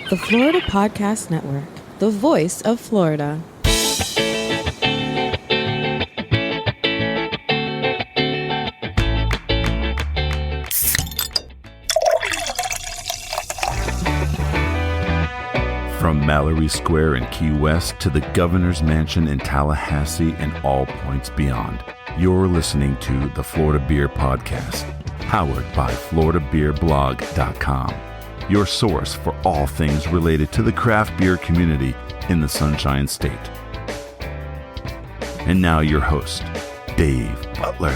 The Florida Podcast Network, the voice of Florida. From Mallory Square in Key West to the Governor's Mansion in Tallahassee and all points beyond, you're listening to the Florida Beer Podcast, powered by FloridaBeerBlog.com, your source for all things related to the craft beer community in the Sunshine State. And now your host, Dave Butler.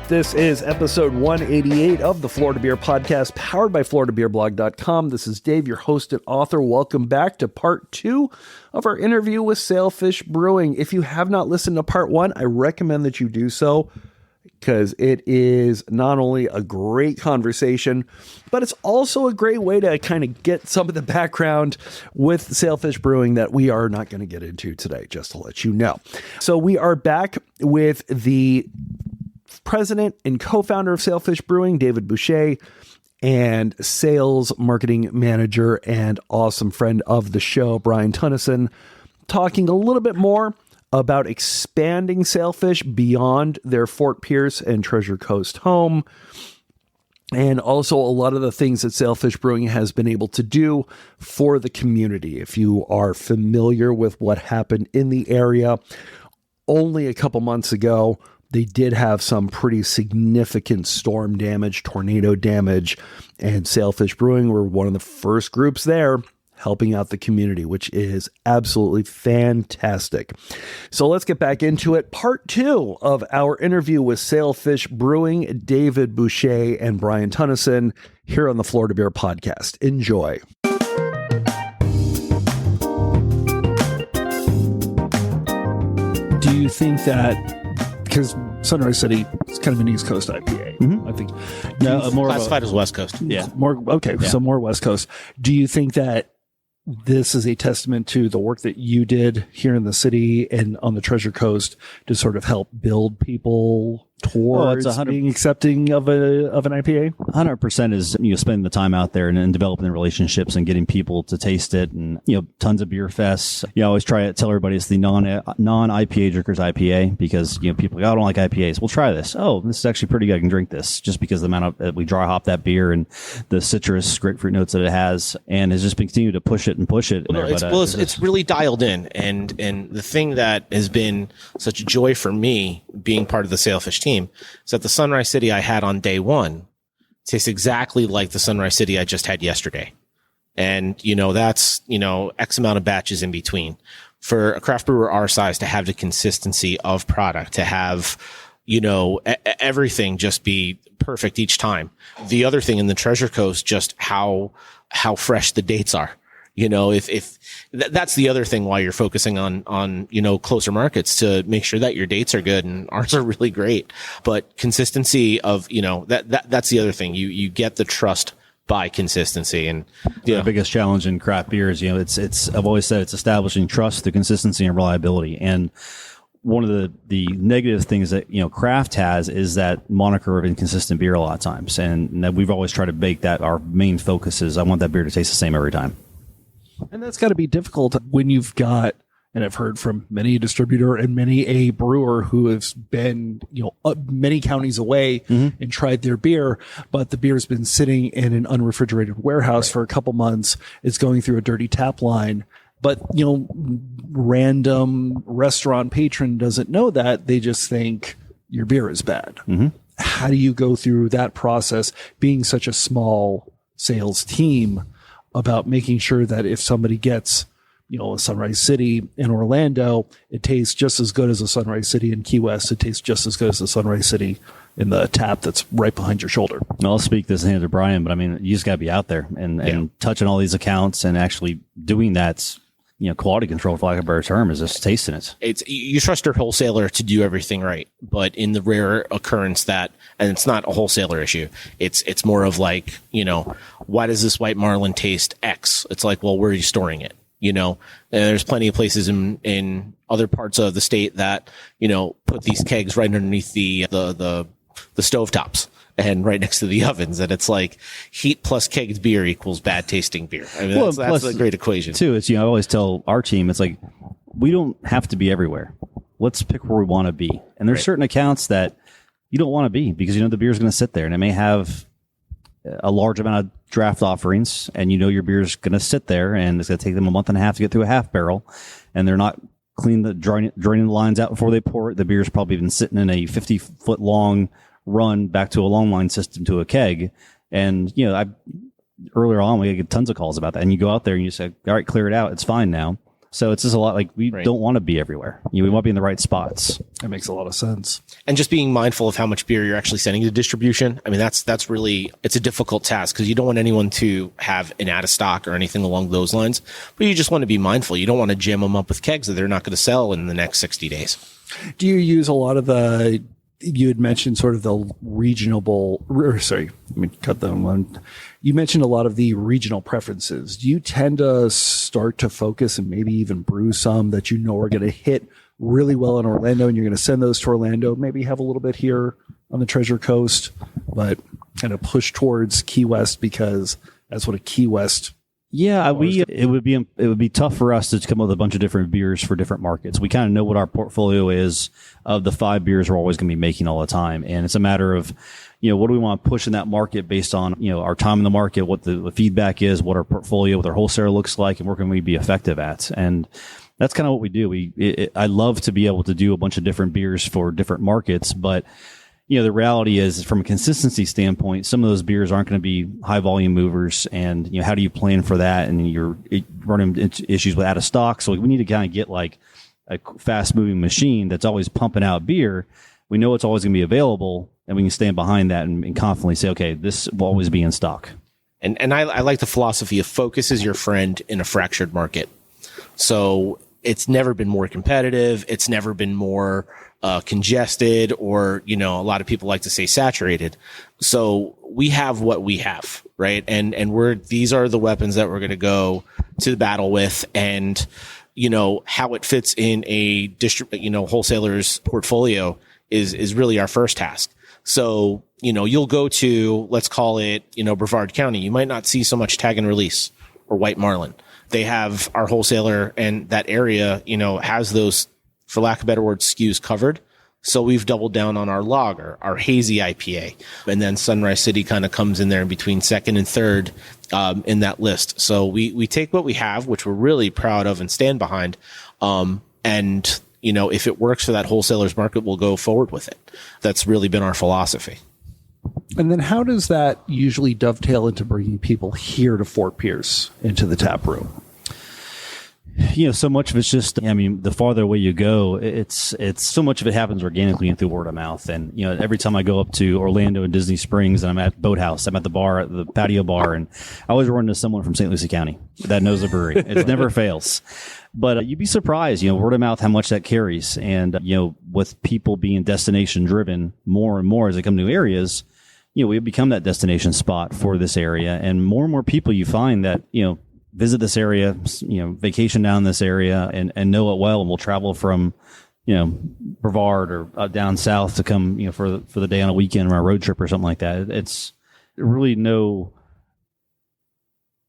This is episode 188 of the Florida Beer Podcast, powered by FloridaBeerBlog.com. This is Dave, your host and author. Welcome back to part 2 of our interview with Sailfish Brewing. If you have not listened to part 1, I recommend that you do so, because it is not only a great conversation, but it's also a great way to kind of get some of the background with Sailfish Brewing that we are not going to get into today, just to let you know. So we are back with the president and co-founder of Sailfish Brewing, David BuShea, and sales marketing manager and awesome friend of the show, Brian Tonnessen, talking a little bit more about expanding Sailfish beyond their Fort Pierce and Treasure Coast home, and also a lot of the things that Sailfish Brewing has been able to do for the community. If you are familiar with what happened in the area only a couple months ago, they did have some pretty significant storm damage, tornado damage, and Sailfish Brewing were one of the first groups there helping out the community, which is absolutely fantastic. So let's get back into it. Part 2 of our interview with Sailfish Brewing, David BuShea and Brian Tonnessen, here on the Florida Beer Podcast. Enjoy. Do you think that, because Sunrise City is kind of an East Coast IPA, I think. No, more classified as West Coast. Yeah. More okay, yeah. So more West Coast. Do you think that this is a testament to the work that you did here in the city and on the Treasure Coast to sort of help build people towards being accepting of an IPA? 100% is, spending the time out there and developing the relationships and getting people to taste it, and tons of beer fests. I always try to tell everybody it's the non IPA drinkers IPA, because people go, I don't like IPAs. Well, try this. Oh, this is actually pretty good. I can drink this, just because the amount of we dry hop that beer and the citrus grapefruit notes that it has, and has just been continued to push it and push it. It's really dialed in, and the thing that has been such a joy for me being part of the Sailfish team is that the Sunrise City I had on day one tastes exactly like the Sunrise City I just had yesterday. And, that's, X amount of batches in between. For a craft brewer our size to have the consistency of product, to have, everything just be perfect each time. The other thing in the Treasure Coast, just how fresh the dates are. If that's the other thing why you're focusing on closer markets, to make sure that your dates are good, and ours are really great. But consistency of, that's the other thing. You get the trust by consistency. And the biggest challenge in craft beer is, I've always said it's establishing trust through consistency and reliability. And one of the negative things that, craft has is that moniker of inconsistent beer a lot of times. And that we've always tried to make that our main focus is I want that beer to taste the same every time. And that's got to be difficult when you've got, and I've heard from many a distributor and many a brewer who has been, many counties away and tried their beer, but the beer's been sitting in an unrefrigerated warehouse for a couple months. It's going through a dirty tap line, but, random restaurant patron doesn't know that. They just think your beer is bad. How do you go through that process, being such a small sales team, about making sure that if somebody gets, a Sunrise City in Orlando, it tastes just as good as a Sunrise City in Key West. It tastes just as good as a Sunrise City in the tap that's right behind your shoulder. I'll speak this hand to Brian, but you just got to be out there and touching all these accounts and actually doing that. Quality control, for lack of a better term, is just tasting it. You trust your wholesaler to do everything right, but in the rare occurrence that, and it's not a wholesaler issue, it's more of like, why does this white marlin taste X? It's like, well, where are you storing it? And there's plenty of places in other parts of the state that, put these kegs right underneath the stovetops. and right next to the ovens. And it's like heat plus kegged beer equals bad tasting beer. I mean, that's a great equation too. It's, I always tell our team, it's like, we don't have to be everywhere. Let's pick where we want to be. And there's certain accounts that you don't want to be because the beer is going to sit there and it may have a large amount of draft offerings, and your beer is going to sit there and it's going to take them a month and a half to get through a half barrel, and they're not draining the lines out before they pour it. The beer's probably been sitting in a 50-foot long run back to a long line system to a keg. And, earlier on, we get tons of calls about that. And you go out there and you say, all right, clear it out. It's fine now. So it's just a lot like we don't want to be everywhere. We want to be in the right spots. That makes a lot of sense. And just being mindful of how much beer you're actually sending to distribution. I mean, that's really, it's a difficult task because you don't want anyone to have an out of stock or anything along those lines, but you just want to be mindful. You don't want to jam them up with kegs that they're not going to sell in the next 60 days. Do you use a lot of you had mentioned sort of the regional, sorry, let me cut that one. You mentioned a lot of the regional preferences. Do you tend to start to focus and maybe even brew some that are going to hit really well in Orlando, and you're going to send those to Orlando, maybe have a little bit here on the Treasure Coast, but kind of push towards Key West because that's what a Key West. Yeah, it would be tough for us to come up with a bunch of different beers for different markets. We kind of know what our portfolio is of the 5 beers we're always going to be making all the time, and it's a matter of what do we want to push in that market based on our time in the market, what the feedback is, what our portfolio with our wholesaler looks like, and where can we be effective at. And that's kind of what we do. I love to be able to do a bunch of different beers for different markets, but the reality is from a consistency standpoint, some of those beers aren't going to be high volume movers. And, how do you plan for that? And you're running into issues with out of stock. So we need to kind of get like a fast moving machine that's always pumping out beer. We know it's always going to be available, and we can stand behind that and confidently say, okay, this will always be in stock. And I like the philosophy of focus is your friend in a fractured market. So it's never been more competitive. It's never been more congested, or, a lot of people like to say saturated. So we have what we have, right? And these are the weapons that we're going to go to the battle with. And, how it fits in a wholesaler's portfolio is really our first task. So, you'll go to, let's call it, Brevard County. You might not see so much Tag and Release or White Marlin. They have our wholesaler, and that area, has those, for lack of a better word, SKUs covered. So we've doubled down on our lager, our hazy IPA, and then Sunrise City kind of comes in there in between second and third in that list. So we take what we have, which we're really proud of and stand behind, and if it works for that wholesaler's market, we'll go forward with it. That's really been our philosophy. And then how does that usually dovetail into bringing people here to Fort Pierce into the tap room? So much of it's just, the farther away you go, it's so much of it happens organically and through word of mouth. And, every time I go up to Orlando and Disney Springs and I'm at Boathouse, I'm at the bar, at the patio bar, and I always run into someone from St. Lucie County that knows the brewery. It never fails. But you'd be surprised, word of mouth, how much that carries. And, with people being destination driven more and more as they come to new areas, we've become that destination spot for this area. And more people you find that, visit this area, vacation down this area and know it well, and will travel from, Brevard or down south to come, for the day on a weekend or a road trip or something like that. It's really no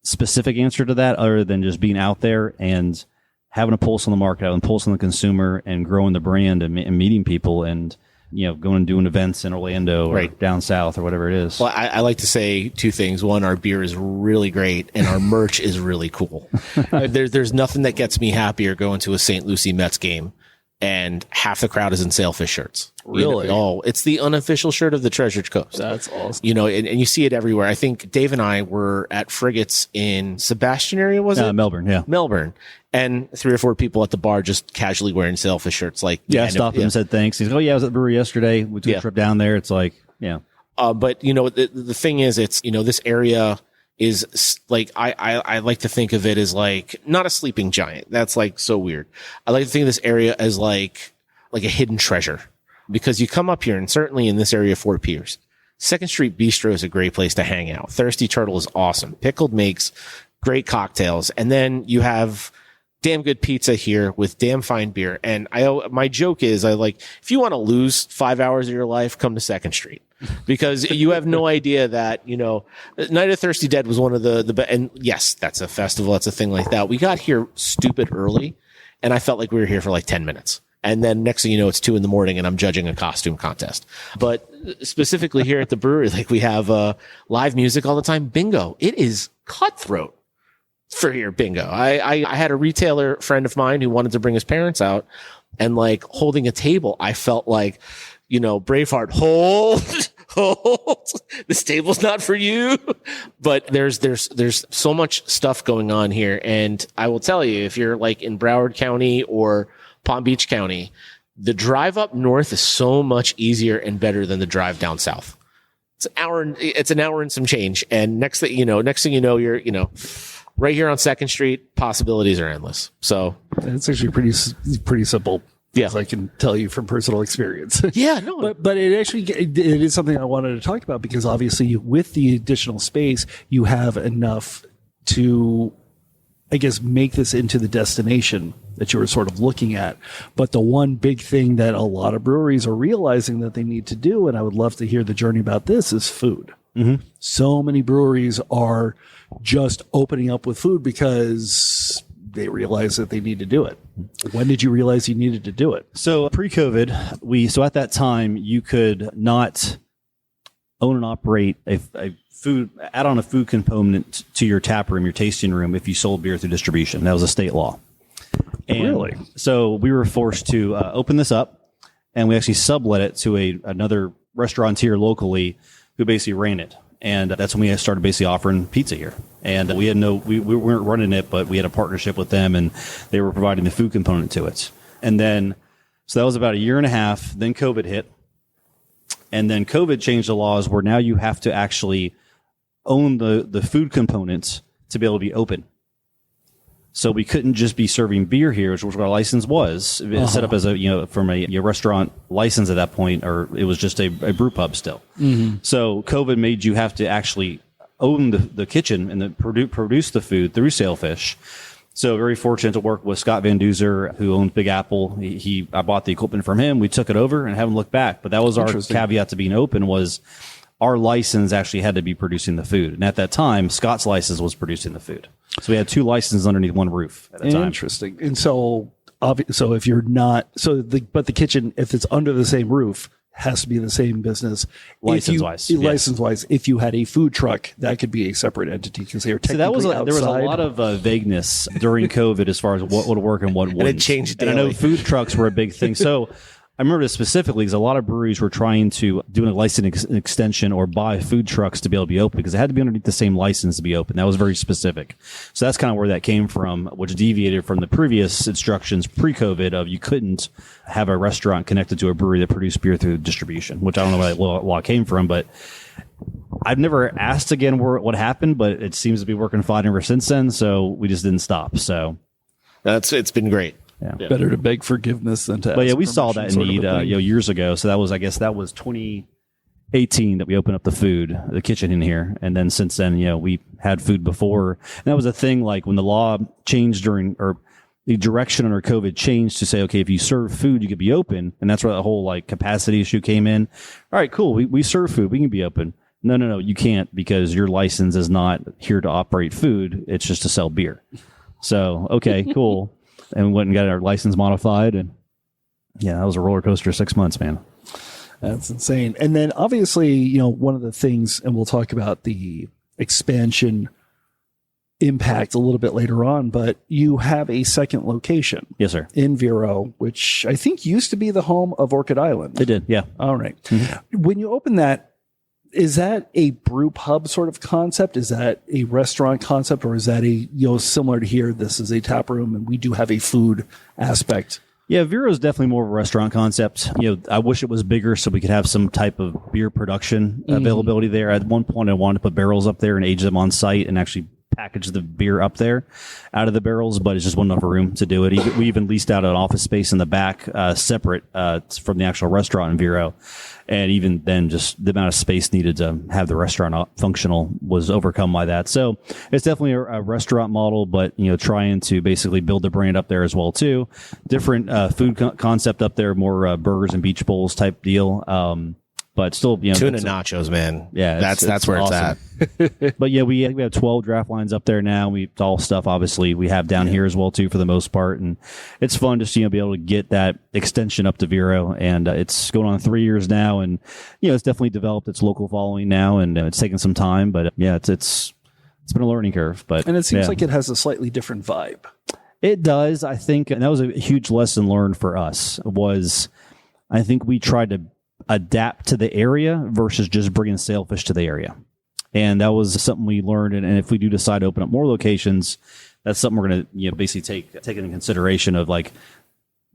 specific answer to that other than just being out there and having a pulse on the market, having a pulse on the consumer, and growing the brand and meeting people and, going and doing events in Orlando or down south or whatever it is. Well, I like to say 2 things. One, our beer is really great and our merch is really cool. There's nothing that gets me happier going to a St. Lucie Mets game and half the crowd is in Sailfish shirts. Really? It's the unofficial shirt of the Treasure Coast. That's awesome. And you see it everywhere. I think Dave and I were at Frigates in Sebastian area, was it? Melbourne, yeah. Melbourne. And 3 or 4 people at the bar just casually wearing Sailfish shirts. Like, I stopped him and said thanks. He's like, oh yeah, I was at the brewery yesterday. We took a trip down there. It's like, yeah. But the thing is, it's, this area is like, I like to think of it as like, not a sleeping giant. That's like so weird. I like to think of this area as like a hidden treasure, because you come up here, and certainly in this area of Fort Pierce, 2nd Street Bistro is a great place to hang out. Thirsty Turtle is awesome. Pickled makes great cocktails. And then you have damn good pizza here with damn fine beer. And my joke is, if you want to lose 5 hours of your life, come to 2nd Street. because you have no idea that, Night of Thirsty Dead was one of the and yes, that's a festival. That's a thing like that. We got here stupid early and I felt like we were here for like 10 minutes. And then next thing you know, it's 2 a.m. and I'm judging a costume contest. But specifically here at the brewery, like we have live music all the time. Bingo. It is cutthroat for here. Bingo. I had a retailer friend of mine who wanted to bring his parents out, and like holding a table, I felt like, Braveheart, hold, this table's not for you. But there's so much stuff going on here. And I will tell you, if you're like in Broward County or Palm Beach County, the drive up north is so much easier and better than the drive down south. It's an hour and some change. And next thing you know, you're, right here on 2nd Street, possibilities are endless. So it's actually pretty simple. Yeah. As I can tell you from personal experience. Yeah, no. But it is something I wanted to talk about, because obviously with the additional space, you have enough to, I guess, make this into the destination that you were sort of looking at. But the one big thing that a lot of breweries are realizing that they need to do, and I would love to hear the journey about this, is food. Mm-hmm. So many breweries are just opening up with food because they realize that they need to do it. When did you realize you needed to do it? So pre-COVID, so at that time, you could not own and operate a food, add on a food component to your tap room, your tasting room, if you sold beer through distribution. That was a state law. And really? So we were forced to open this up, and we actually sublet it to another restaurateur locally who basically ran it. And that's when we started basically offering pizza here. And we weren't running it, but we had a partnership with them, and they were providing the food component to it. And then, so that was about a year and a half. Then COVID hit. And then COVID changed the laws where now you have to actually own the food components to be able to be open. So we couldn't just be serving beer here, which was what our license was. It was set up as from a restaurant license at that point, or it was just a brew pub still. Mm-hmm. So COVID made you have to actually own the kitchen and produce the food through Sailfish. So very fortunate to work with Scott Van Duzer, who owns Big Apple. I bought the equipment from him. We took it over and haven't looked back. But that was our caveat to being open, was our license actually had to be producing the food. And at that time, Scott's license was producing the food. So we had 2 licenses underneath one roof at the time. Interesting. And so if you're not, but the kitchen, if it's under the same roof, has to be the same business. License-wise, if you had a food truck, that could be a separate entity, because they are technically outside. There was a lot of vagueness during COVID as far as what would work and what wouldn't. And it changed daily. And I know food trucks were a big thing. So I remember this specifically because a lot of breweries were trying to do a license extension or buy food trucks to be able to be open, because it had to be underneath the same license to be open. That was very specific. So that's kind of where that came from, which deviated from the previous instructions pre-COVID of you couldn't have a restaurant connected to a brewery that produced beer through distribution, which I don't know where that law came from, but I've never asked again what happened, but it seems to be working fine ever since then. So we just didn't stop. So it's been great. Yeah. Better to beg forgiveness than to ask. But yeah, we saw that need years ago. So that was 2018 that we opened up the kitchen in here. And then since then, we had food before. And that was a thing, like when the law changed or the direction under COVID changed to say, okay, if you serve food, you could be open. And that's where the whole like capacity issue came in. All right, cool. We serve food. We can be open. No, you can't, because your license is not here to operate food. It's just to sell beer. So, okay, cool. And we went and got our license modified. And yeah, that was a roller coaster 6 months, man. That's insane. And then obviously, one of the things, and we'll talk about the expansion impact a little bit later on, but you have a second location. Yes, sir. In Vero, which I think used to be the home of Orchid Island. It did, yeah. All right. Mm-hmm. When you open that, is that a brew pub sort of concept? Is that a restaurant concept, or is that similar to here? This is a tap room, and we do have a food aspect. Yeah, Vero is definitely more of a restaurant concept. I wish it was bigger so we could have some type of beer production availability there. At one point, I wanted to put barrels up there and age them on site and actually package the beer up there out of the barrels, but it's just wasn't enough room to do it. We even leased out an office space in the back, separate from the actual restaurant in Vero. And even then, just the amount of space needed to have the restaurant functional was overcome by that. So it's definitely a restaurant model, but, trying to basically build the brand up there as well, too. Different food concept up there, more burgers and beach bowls type deal. but still, tuna nachos, man. Yeah, that's where awesome. It's at. But yeah, we have 12 draft lines up there now. It's all stuff obviously we have down here as well too for the most part, and it's fun just be able to get that extension up to Vero, and it's going on 3 years now, and it's definitely developed its local following now, and it's taken some time, but yeah, it's been a learning curve. But and it seems like it has a slightly different vibe. It does, I think, and that was a huge lesson learned for us. I think we tried to adapt to the area versus just bringing Sailfish to the area. And that was something we learned. And if we do decide to open up more locations, that's something we're going to basically take into consideration of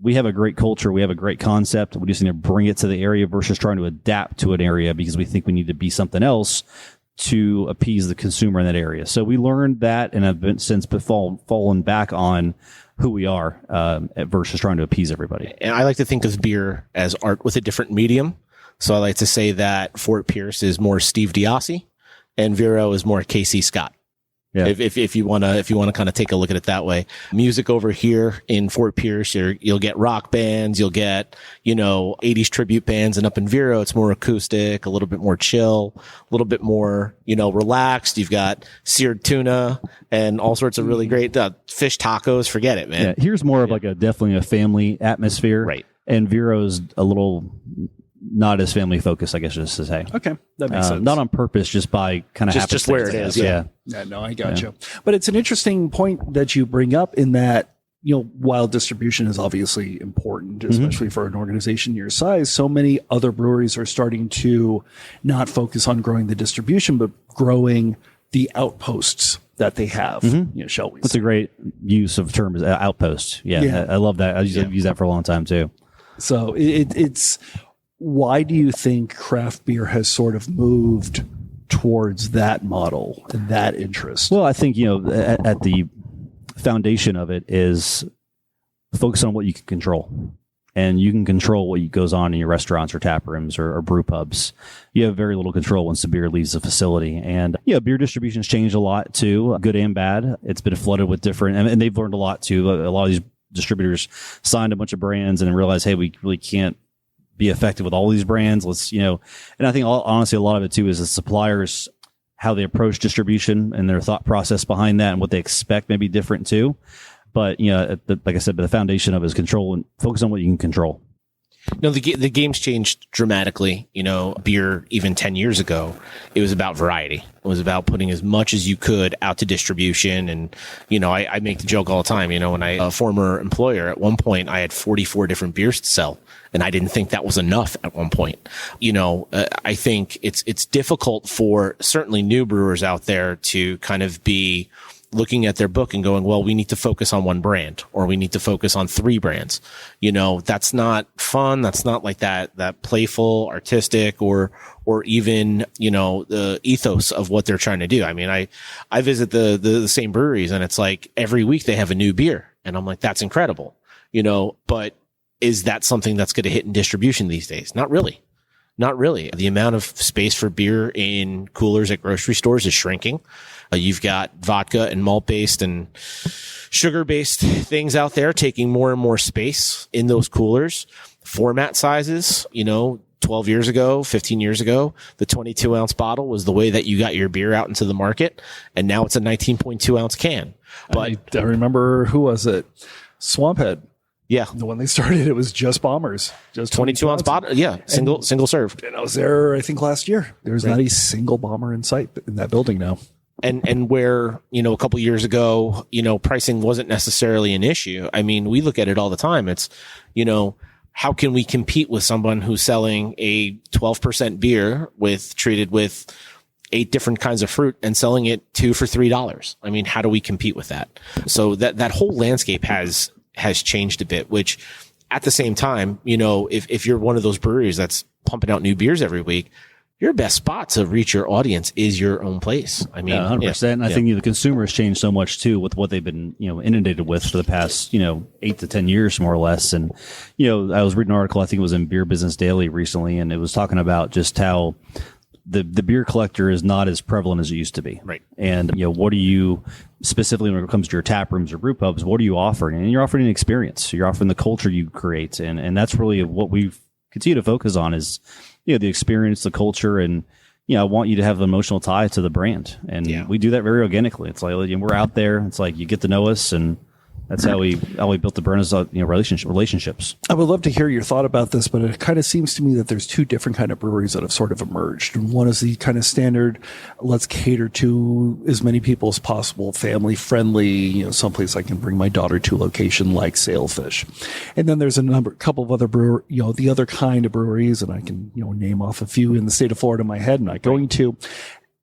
we have a great culture. We have a great concept. We just need to bring it to the area versus trying to adapt to an area because we think we need to be something else to appease the consumer in that area. So we learned that and have been since fallen back on who we are versus trying to appease everybody. And I like to think of beer as art with a different medium. So I like to say that Fort Pierce is more Steve Diassi and Vero is more Casey Scott. Yeah. If you want to kind of take a look at it that way. Music over here in Fort Pierce, you'll get rock bands, you'll get, 80s tribute bands, and up in Vero, it's more acoustic, a little bit more chill, a little bit more, relaxed. You've got seared tuna and all sorts of really great fish tacos. Forget it, man. Yeah. Here's more of definitely a family atmosphere. Right. And Vero's a little not as family focused, I guess, just to say. Okay, that makes sense. Not on purpose, just by kind of just where it is. Yeah, no, I got you. But it's an interesting point that you bring up in that, while distribution is obviously important, especially for an organization your size, so many other breweries are starting to not focus on growing the distribution, but growing the outposts that they have, shall we say. That's a great use of term, is outpost. Yeah, I love that. I use that for a long time too. So it's why do you think craft beer has sort of moved towards that model and that interest? Well, I think, at the foundation of it is focus on what you can control. And you can control what goes on in your restaurants or tap rooms or brew pubs. You have very little control once the beer leaves the facility. And, beer distribution's changed a lot too, good and bad. It's been flooded with different, and they've learned a lot too. A lot of these distributors signed a bunch of brands and then realized, hey, we really can't be effective with all these brands. Let's, and I think honestly, a lot of it too is the suppliers, how they approach distribution and their thought process behind that and what they expect may be different too. But, like I said, the foundation of it is control and focus on what you can control. No, the game's changed dramatically. Beer, even 10 years ago, it was about variety. It was about putting as much as you could out to distribution. And, I make the joke all the time, when a former employer, at one point, I had 44 different beers to sell. And I didn't think that was enough at one point. I think it's difficult for certainly new brewers out there to kind of be looking at their book and going, well, we need to focus on one brand or we need to focus on 3 brands. That's not fun. That's not like that playful, artistic, or even, the ethos of what they're trying to do. I mean, I visit the same breweries and it's like every week they have a new beer and I'm like, that's incredible, but is that something that's going to hit in distribution these days? Not really. Not really. The amount of space for beer in coolers at grocery stores is shrinking. You've got vodka and malt-based and sugar-based things out there taking more and more space in those coolers. Format sizes, 12 years ago, 15 years ago, the 22-ounce bottle was the way that you got your beer out into the market, and now it's a 19.2-ounce can. But I remember, who was it? Swamphead. Yeah. When they started, it was just bombers. Just 22-ounce bottle. Yeah. Single serve. And I was there, I think, last year. There's not a single bomber in sight in that building now. And where, a couple of years ago, pricing wasn't necessarily an issue. I mean, we look at it all the time. It's, how can we compete with someone who's selling a 12% beer treated with 8 different kinds of fruit and selling it 2 for $3? I mean, how do we compete with that? So that whole landscape has changed a bit, which at the same time, if you're one of those breweries that's pumping out new beers every week, your best spot to reach your audience is your own place. I mean, 100%. And I think the consumer has changed so much too with what they've been, inundated with for the past, 8 to 10 years, more or less. And, I was reading an article, I think it was in Beer Business Daily recently, and it was talking about just how the beer collector is not as prevalent as it used to be. Right. And, what do you, specifically when it comes to your tap rooms or brew pubs, what are you offering? And you're offering an experience. You're offering the culture you create. And that's really what we've continue to focus on is the experience, the culture, and I want you to have an emotional tie to the brand, and we do that very organically. It's like we're out there. It's like you get to know us, and that's how we built the brand as relationships. I would love to hear your thought about this, but it kind of seems to me that there's two different kind of breweries that have sort of emerged. And one is the kind of standard, let's cater to as many people as possible, family friendly, someplace I can bring my daughter to location like Sailfish. And then there's a couple of other the other kind of breweries, and I can, name off a few in the state of Florida in my head, not going to.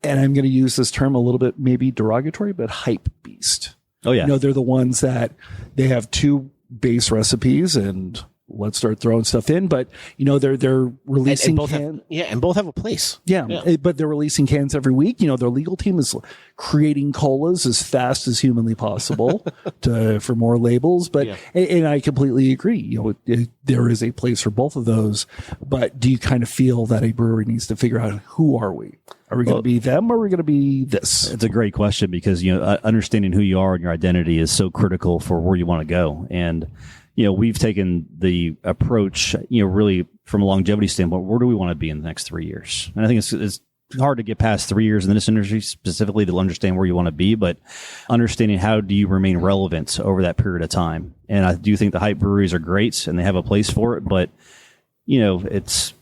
And I'm going to use this term a little bit maybe derogatory, but hype beast. Oh, yeah. They're the ones that they have two base recipes and let's start throwing stuff in. But, they're releasing cans. And both have a place. Yeah. But they're releasing cans every week. Their legal team is creating colas as fast as humanly possible for more labels. But, and I completely agree. There is a place for both of those. But do you kind of feel that a brewery needs to figure out who are we? Are we going to be them or are we going to be this? It's a great question because, understanding who you are and your identity is so critical for where you want to go. And, we've taken the approach, really from a longevity standpoint, where do we want to be in the next 3 years? And I think it's hard to get past 3 years in this industry specifically to understand where you want to be, but understanding how do you remain relevant over that period of time. And I do think the hype breweries are great and they have a place for it, but, it's...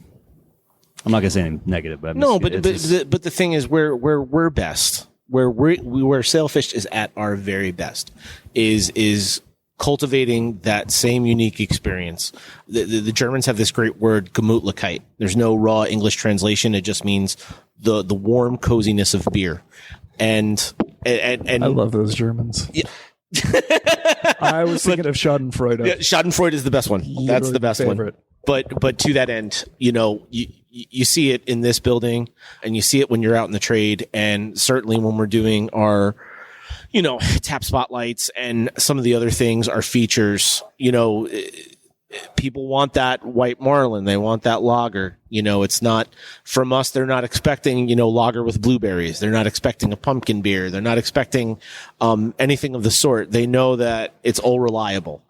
I'm not going to say anything negative, but but the thing is, where we're best, where Sailfish is at our very best, is cultivating that same unique experience. The Germans have this great word, Gemütlichkeit. There's no raw English translation. It just means the warm coziness of beer. And I love those Germans. Yeah. I was thinking of Schadenfreude. Yeah, Schadenfreude is the best one. Literally That's the best favorite. one. But to that end, you see it in this building and you see it when you're out in the trade. And certainly when we're doing our, tap spotlights and some of the other things, our features, people want that white marlin. They want that lager. It's not from us. They're not expecting, lager with blueberries. They're not expecting a pumpkin beer. They're not expecting, anything of the sort. They know that it's all reliable.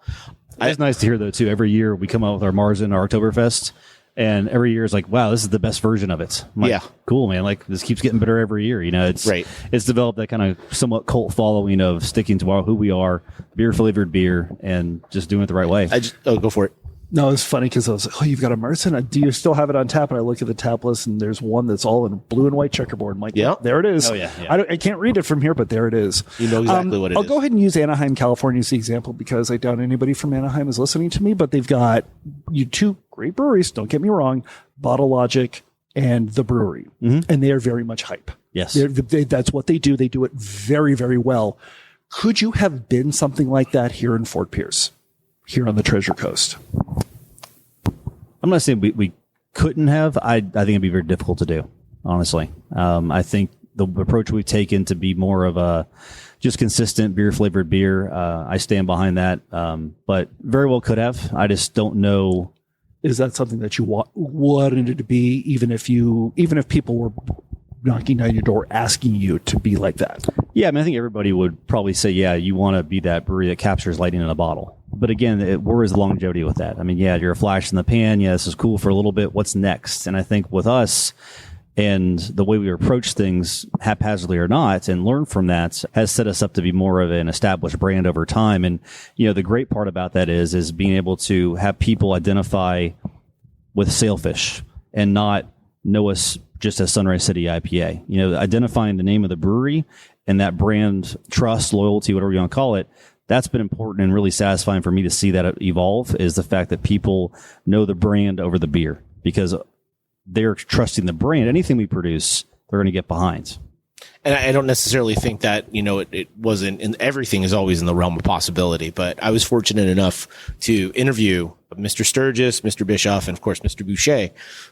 It's nice to hear though too. Every year we come out with our Marzen, our Oktoberfest, and every year is like, wow, this is the best version of it. I'm like, cool, man. Like this keeps getting better every year. It's right. It's developed that kind of somewhat cult following of sticking to who we are, beer flavored beer, and just doing it the right way. Go for it. No, it's funny because I was like, you've got a Marzen. Do you still have it on tap? And I look at the tap list and there's one that's all in blue and white checkerboard. I'm like, there it is. Oh, yeah. I can't read it from here, but there it is. You know exactly what it is. I'll go ahead and use Anaheim, California as the example because I doubt anybody from Anaheim is listening to me, but they've got two great breweries. Don't get me wrong, Bottle Logic and the brewery. Mm-hmm. And they are very much hype. Yes. That's what they do. They do it very, very well. Could you have been something like that here in Fort Pierce, here on the Treasure Coast? I'm not saying we couldn't have. I think it'd be very difficult to do, honestly. I think the approach we've taken to be more of a just consistent beer flavored beer, I stand behind that. But very well could have. I just don't know. Is that something that you wanted it to be, even if people were knocking on your door asking you to be like that? Yeah, I think everybody would probably say, yeah, you want to be that brewery that captures lightning in a bottle. But again, where is the longevity with that? You're a flash in the pan. Yeah, this is cool for a little bit. What's next? And I think with us and the way we approach things, haphazardly or not, and learn from that has set us up to be more of an established brand over time. And, the great part about that is being able to have people identify with Sailfish and not know us just as Sunrise City IPA. Identifying the name of the brewery and that brand trust, loyalty, whatever you want to call it, that's been important and really satisfying for me to see that evolve, is the fact that people know the brand over the beer because they're trusting the brand. Anything we produce, they're going to get behind. And I don't necessarily think that, it wasn't, and everything is always in the realm of possibility, but I was fortunate enough to interview Mr. Sturgis, Mr. Bischoff, and of course, Mr. Boucher,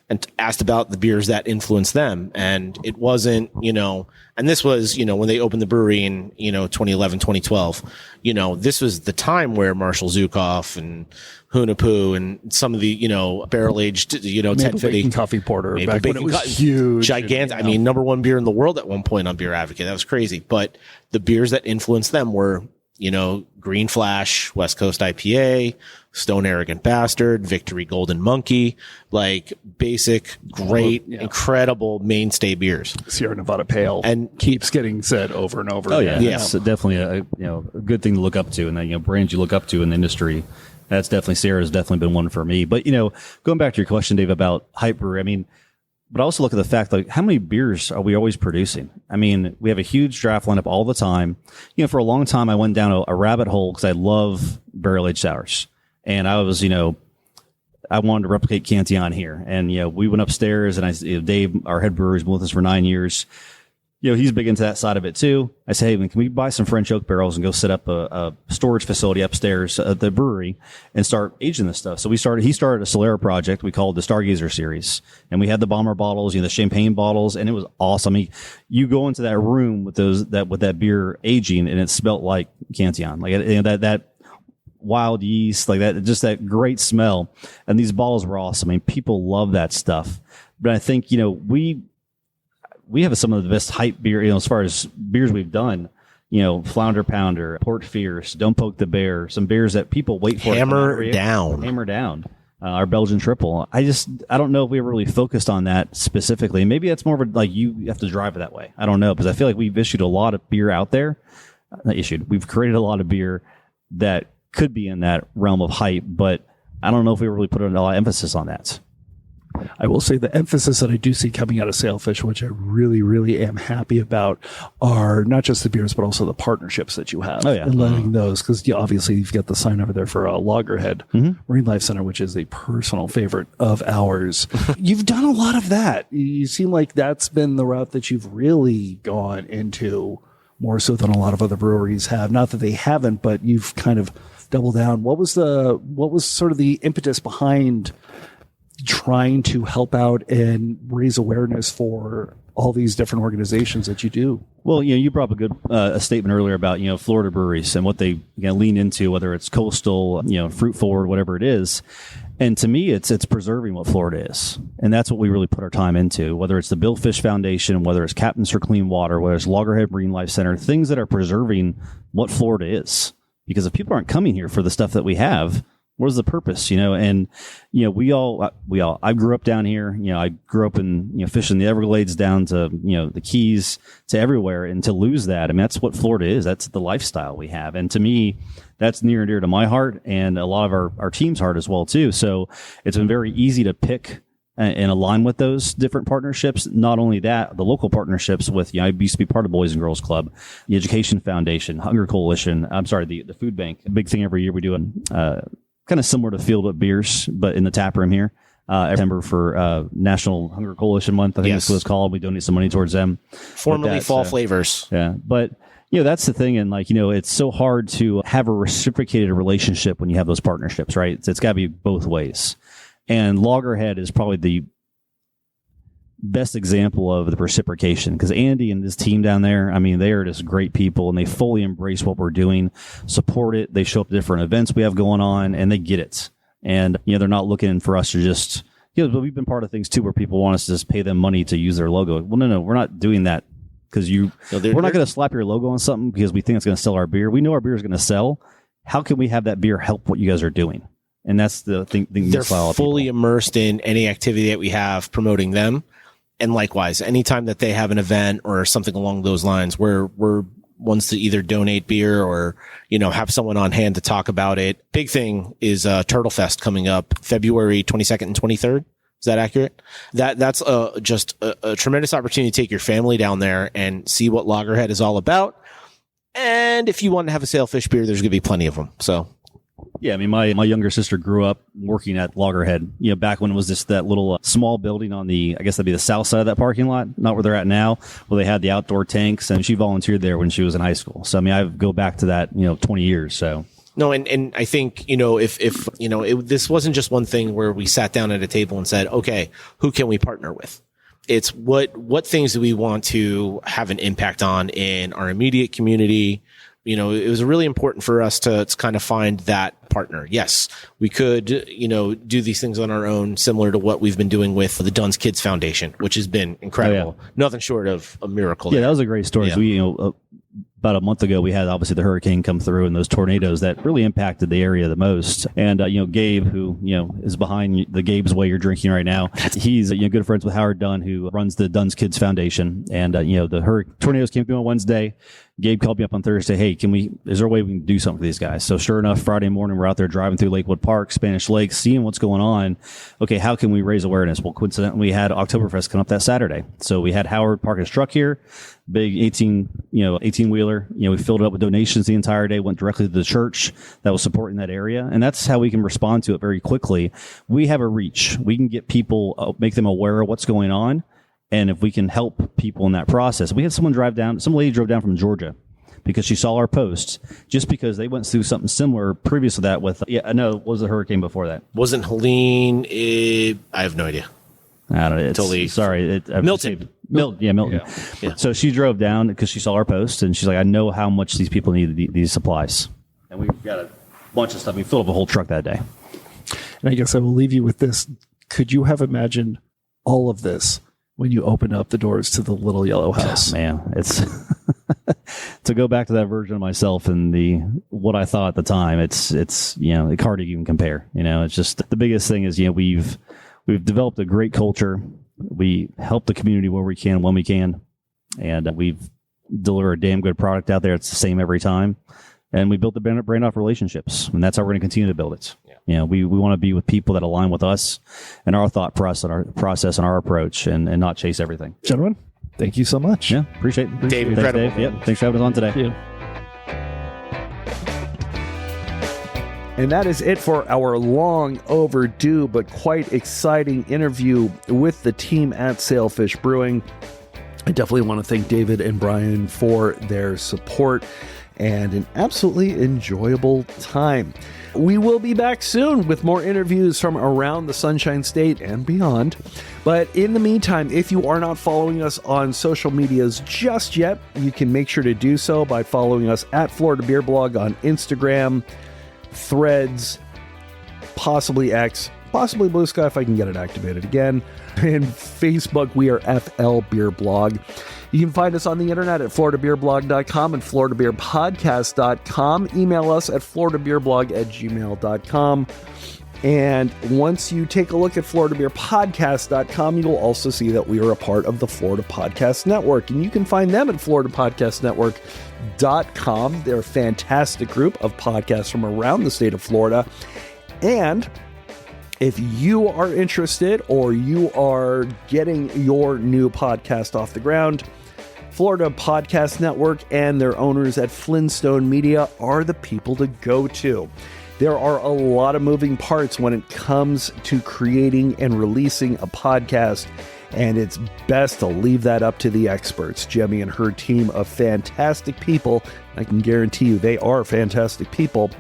and asked about the beers that influenced them. And it wasn't, and this was, when they opened the brewery in, 2011, 2012, this was the time where Marshall Zukoff and Hunapoo and some of the, barrel-aged, 1050 coffee porter Maple back when it was huge. Gigantic. Number one beer in the world at one point on Beer Advocate. That was crazy. But the beers that influenced them were Green Flash, West Coast IPA, Stone Arrogant Bastard, Victory Golden Monkey, like basic, great, incredible mainstay beers. Sierra Nevada Pale and keeps getting said over and over. Oh yeah, it's definitely a good thing to look up to, and brands you look up to in the industry. That's definitely Sierra's definitely been one for me. But going back to your question, Dave, about hype brewery, but I also look at the fact, like, how many beers are we always producing? We have a huge draft lineup all the time. For a long time, I went down a rabbit hole because I love barrel-aged sours. And I was, I wanted to replicate Cantillon here. And, we went upstairs, and Dave, our head brewer, has been with us for 9 years. He's big into that side of it too. I say, hey, can we buy some French oak barrels and go set up a storage facility upstairs at the brewery and start aging this stuff? So he started a Solera project we called the Stargazer series. And we had the bomber bottles, the champagne bottles, and it was awesome. You go into that room with that beer aging, and it smelled like Cantillon, like that wild yeast, like that, just that great smell. And these bottles were awesome. People love that stuff. But I think, we have some of the best hype beer, as far as beers we've done, Flounder Pounder, Port Fierce, Don't Poke the Bear, some beers that people wait for. Hammer Down. Our Belgian Triple. I don't know if we ever really focused on that specifically. Maybe that's more of you have to drive it that way. I don't know, because I feel like we've issued a lot of beer out there. We've created a lot of beer that could be in that realm of hype, but I don't know if we really put a lot of emphasis on that. I will say the emphasis that I do see coming out of Sailfish, which I really, really am happy about, are not just the beers, but also the partnerships that you have. Oh, yeah. And letting those, because obviously you've got the sign over there for Loggerhead Marine Life Center, which is a personal favorite of ours. You've done a lot of that. You seem like that's been the route that you've really gone into more so than a lot of other breweries have. Not that they haven't, but you've kind of doubled down. What was sort of the impetus behind trying to help out and raise awareness for all these different organizations that you do? Well, you brought up a good a statement earlier about Florida breweries and what they lean into, whether it's coastal, fruit forward, whatever it is. And to me, it's preserving what Florida is, and that's what we really put our time into. Whether it's the Billfish Foundation, whether it's Captains for Clean Water, whether it's Loggerhead Marine Life Center, things that are preserving what Florida is. Because if people aren't coming here for the stuff that we have, what is the purpose, And, I grew up down here. I grew up in, fishing the Everglades down to, the Keys to everywhere. And to lose that, that's what Florida is. That's the lifestyle we have. And to me, that's near and dear to my heart and a lot of our team's heart as well, too. So it's been very easy to pick and align with those different partnerships. Not only that, the local partnerships with, I used to be part of Boys and Girls Club, the Education Foundation, Hunger Coalition. The Food Bank. A big thing every year we do kind of similar to Field Up Beers, but in the tap room here. September for National Hunger Coalition Month, I think that's what it's called. We donate some money towards them. Formerly Fall Flavors. Yeah, but that's the thing, and it's so hard to have a reciprocated relationship when you have those partnerships, right? It's got to be both ways. And Loggerhead is probably the best example of the reciprocation, because Andy and his team down there, they are just great people, and they fully embrace what we're doing, support it. They show up to different events we have going on, and they get it. And they're not looking for us to just, but we've been part of things too where people want us to just pay them money to use their logo. Well, no, we're not doing that, because we're not going to slap your logo on something because we think it's going to sell our beer. We know our beer is going to sell. How can we have that beer help what you guys are doing? And that's the thing. They're fully immersed in any activity that we have promoting them. And likewise, anytime that they have an event or something along those lines, we're ones to either donate beer or, have someone on hand to talk about it. Big thing is Turtle Fest coming up February 22nd and 23rd. Is that accurate? That's just a tremendous opportunity to take your family down there and see what Loggerhead is all about. And if you want to have a Sailfish beer, there's going to be plenty of them. So. Yeah, my younger sister grew up working at Loggerhead, back when it was just that little small building on I guess that'd be the south side of that parking lot, not where they're at now, where they had the outdoor tanks, and she volunteered there when she was in high school. So, I go back to that, 20 years, so. No, and I think, if this wasn't just one thing where we sat down at a table and said, okay, who can we partner with? It's what things do we want to have an impact on in our immediate community. It was really important for us to kind of find that partner. Yes, we could, do these things on our own, similar to what we've been doing with the Dunn's Kids Foundation, which has been incredible. Oh, yeah. Nothing short of a miracle. Yeah, that was a great story. Yeah. So about a month ago, we had obviously the hurricane come through and those tornadoes that really impacted the area the most. And, Gabe, who, is behind the Gabe's Way you're drinking right now, he's, good friends with Howard Dunn, who runs the Dunn's Kids Foundation. And, the tornadoes came through on Wednesday. Gabe called me up on Thursday. Hey, is there a way we can do something for these guys? So sure enough, Friday morning, we're out there driving through Lakewood Park, Spanish Lake, seeing what's going on. Okay, how can we raise awareness? Well, coincidentally, we had Oktoberfest come up that Saturday. So we had Howard park his truck here, big 18 wheeler. We filled it up with donations the entire day, went directly to the church that was supporting that area. And that's how we can respond to it very quickly. We have a reach. We can get people, make them aware of what's going on. And if we can help people in that process, we had some lady drove down from Georgia because she saw our post, just because they went through something similar previous to that with, what was the hurricane before that? Wasn't Helene? I have no idea. I don't know. Totally. Sorry. Milton. Milton. Yeah. So she drove down because she saw our post and she's like, I know how much these people need these supplies. And we got a bunch of stuff. We filled up a whole truck that day. And I guess I will leave you with this. Could you have imagined all of this when you open up the doors to the little yellow house? Oh, man, it's to go back to that version of myself and what I thought at the time. It's hard to even compare. It's just the biggest thing is we've developed a great culture. We help the community where we can when we can, and we've delivered a damn good product out there. It's the same every time, and we built the brand off relationships, and that's how we're going to continue to build it. We want to be with people that align with us and our thought process and our approach, and not chase everything. Gentlemen, thank you so much. Yeah, appreciate it. Dave, Thanks, incredible. Dave. Yep, thanks for having us on today. Thank you. And that is it for our long overdue but quite exciting interview with the team at Sailfish Brewing. I definitely want to thank David and Brian for their support and an absolutely enjoyable time. We will be back soon with more interviews from around the Sunshine State and beyond. But in the meantime, if you are not following us on social medias just yet, you can make sure to do so by following us at Florida Beer Blog on Instagram, Threads, possibly X, possibly Blue Sky if I can get it activated again. And Facebook, we are FL Beer Blog. You can find us on the internet at floridabeerblog.com and floridabeerpodcast.com. Email us at floridabeerblog@gmail.com. And once you take a look at floridabeerpodcast.com, you will also see that we are a part of the Florida Podcast Network. And you can find them at floridapodcastnetwork.com. They're a fantastic group of podcasts from around the state of Florida. And if you are interested or you are getting your new podcast off the ground, Florida Podcast Network and their owners at Flintstone Media are the people to go to. There are a lot of moving parts when it comes to creating and releasing a podcast, and it's best to leave that up to the experts. Jemmy and her team of fantastic people, I can guarantee you they are fantastic people,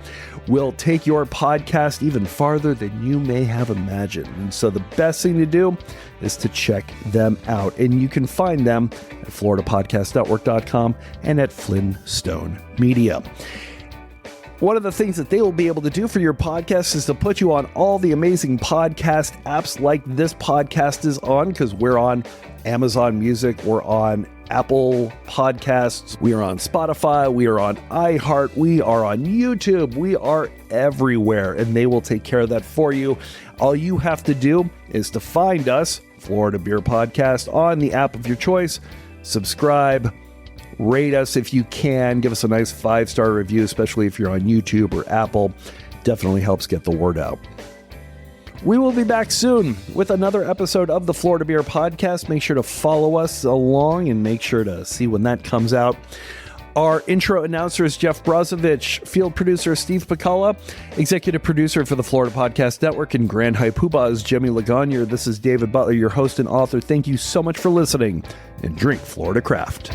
will take your podcast even farther than you may have imagined. And so the best thing to do is to check them out. And you can find them at floridapodcastnetwork.com and at Flintstone Media. One of the things that they will be able to do for your podcast is to put you on all the amazing podcast apps like this podcast is on, because we're on Amazon Music, we're on Apple Podcasts, we are on Spotify, we are on iHeart, we are on YouTube, we are everywhere, and they will take care of that for you. All you have to do is to find us, Florida Beer Podcast, on the app of your choice, subscribe, rate us if you can, give us a nice 5-star review, especially if you're on YouTube or Apple. Definitely helps get the word out. We will be back soon with another episode of the Florida Beer Podcast. Make sure to follow us along and make sure to see when that comes out. Our intro announcer is Jeff Brozovich, field producer Steve Pekala, executive producer for the Florida Podcast Network, and Grand High Poobah is Jemmy Legagneur. This is David Butler, your host and author. Thank you so much for listening, and drink Florida Craft.